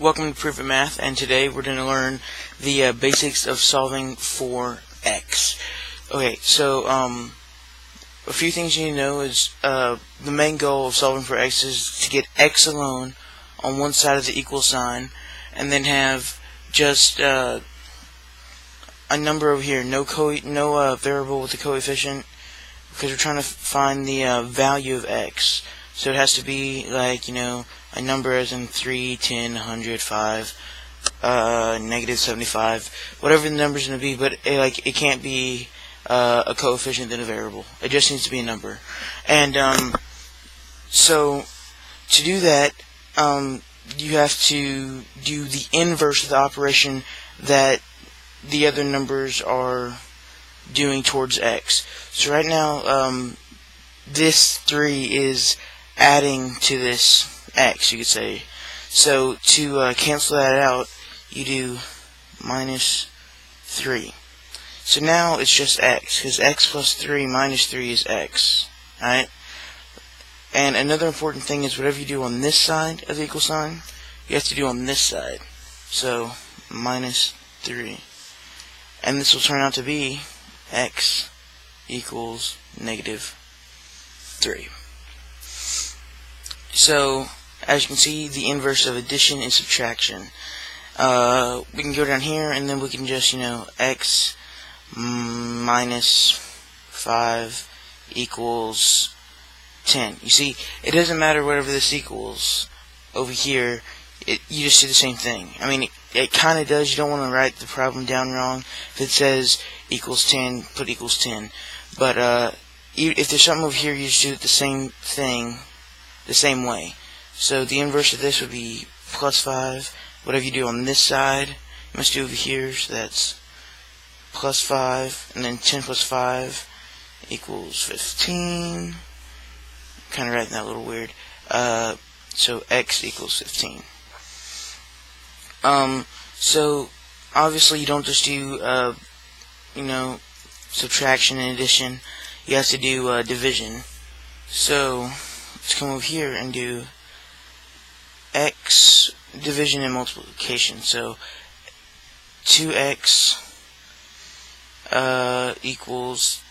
Welcome to Proof It Math, and today we're going to learn the basics of solving for x. Okay, so a few things you need to know is the main goal of solving for x is to get x alone on one side of the equal sign, and then have just a number over here, no variable with a coefficient, because we're trying to find the value of x. So it has to be like, a number as in 3, 10, 100, 5, negative 75, whatever the number's going to be, but it can't be a coefficient then a variable. It just needs to be a number. And so to do that, you have to do the inverse of the operation that the other numbers are doing towards x. So right now, this 3 is adding to this x, you could say. So to cancel that out, you do minus 3. So now it's just x, because x plus 3 minus 3 is x. Alright? And another important thing is whatever you do on this side of the equal sign, you have to do on this side. So minus 3. And this will turn out to be x equals negative 3. So, as you can see, the inverse of addition is subtraction. We can go down here, and then we can just, x minus 5 equals 10. You see, it doesn't matter whatever this equals over here. You just do the same thing. I mean, it kind of does. You don't want to write the problem down wrong. If it says equals 10, put equals 10. But if there's something over here, you just do the same thing the same way. So the inverse of this would be plus 5. Whatever you do on this side, you must do over here. So that's plus 5, and then 10 plus 5 equals 15. Kind of writing that a little weird. So x equals 15. So obviously you don't just do subtraction and addition. You have to do division. So let's come over here and do x division and multiplication. So 2x equals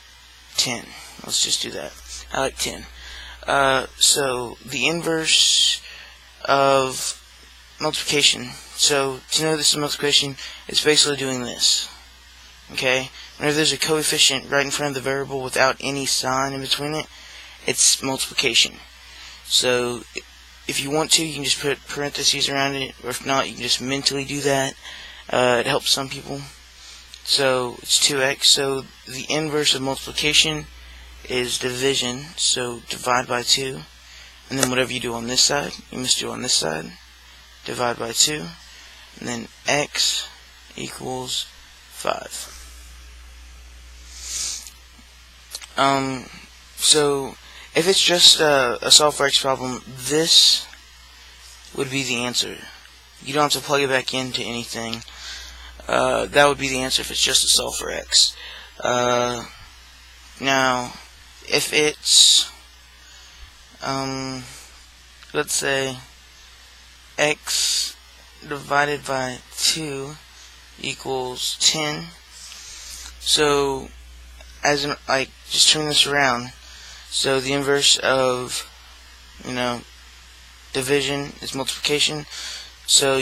10. Let's just do that. I like 10. So the inverse of multiplication. So to know this is multiplication, it's basically doing this. Okay? Whenever there's a coefficient right in front of the variable without any sign in between it, it's multiplication. So if you want to, you can just put parentheses around it, or if not, you can just mentally do that. It helps some people. So it's 2x. So the inverse of multiplication is division. So divide by 2. And then whatever you do on this side, you must do on this side. Divide by 2. And then x equals 5. So if it's just a solve for x problem, this would be the answer. You don't have to plug it back into anything. That would be the answer if it's just a solve for x. Now, if it's, let's say, x divided by 2 equals 10. So, just turn this around. So the inverse of, division is multiplication. So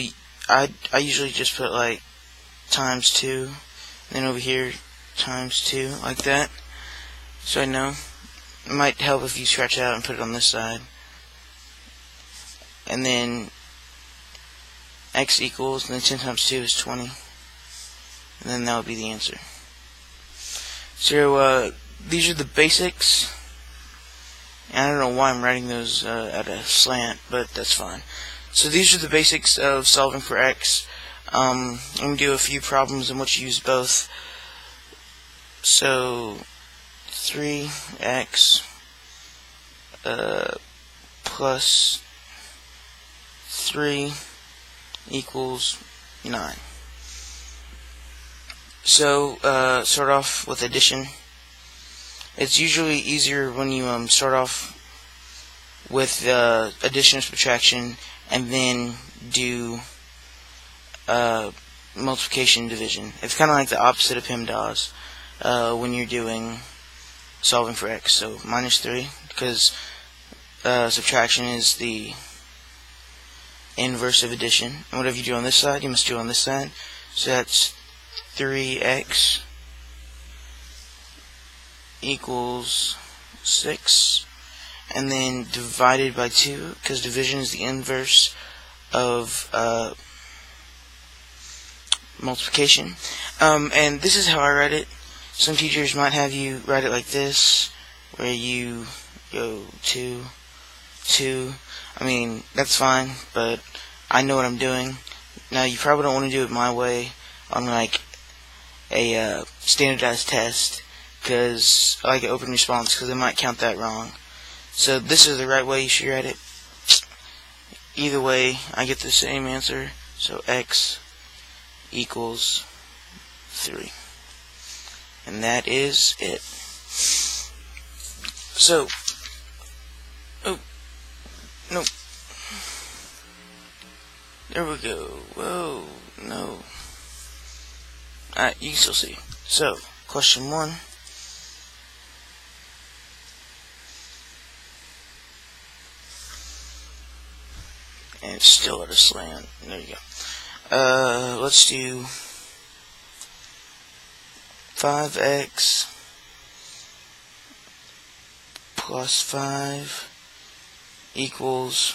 I usually just put times 2, and then over here times 2, like that. So I know. It might help if you scratch it out and put it on this side. And then x equals, and then 10 times 2 is 20. And then that would be the answer. So these are the basics. I don't know why I'm writing those at a slant, but that's fine. So these are the basics of solving for x. I'm going to do a few problems in which you use both. So 3x plus 3 equals 9. So start off with addition. It's usually easier when you start off with addition and subtraction, and then do multiplication division. It's kind of like the opposite of PEMDAS when you're doing solving for x. So -3, because subtraction is the inverse of addition. And whatever you do on this side, you must do on this side. So that's 3x equals 6. And then divided by 2, because division is the inverse of multiplication. And this is how I write it. Some teachers might have you write it like this, where you go 2, 2. I mean, that's fine, but I know what I'm doing. Now, you probably don't want to do it my way on like a standardized test, because I like an open response, because they might count that wrong. So this is the right way you should write it. Either way, I get the same answer. So x equals 3. And that is it. So, oh, no. There we go. Whoa, no. Alright, you can still see. So, question 1. And it's still at a slant. There you go. Let's do 5x plus 5 equals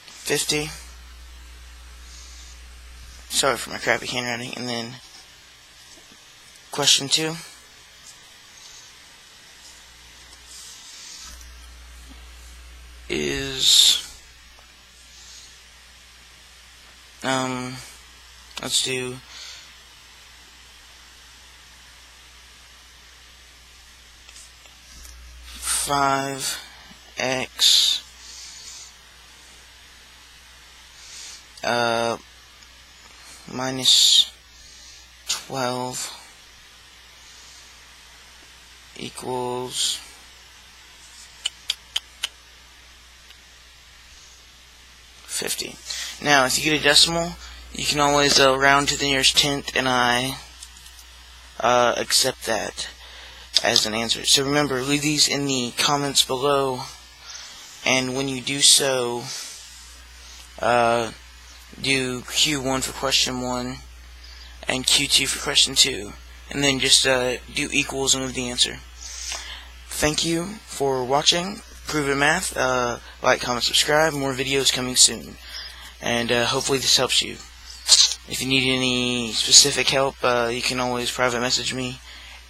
50. Sorry for my crappy handwriting. And then question 2. Is let's do 5x minus 12 equals 50. Now, if you get a decimal, you can always round to the nearest tenth, and I accept that as an answer. So remember, leave these in the comments below, and when you do so, do Q1 for question 1 and Q2 for question 2, and then just do equals and move the answer. Thank you for watching Prove It Math. Like, comment, subscribe. More videos coming soon, and hopefully this helps you. If you need any specific help, you can always private message me,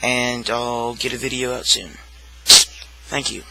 and I'll get a video out soon. Thank you.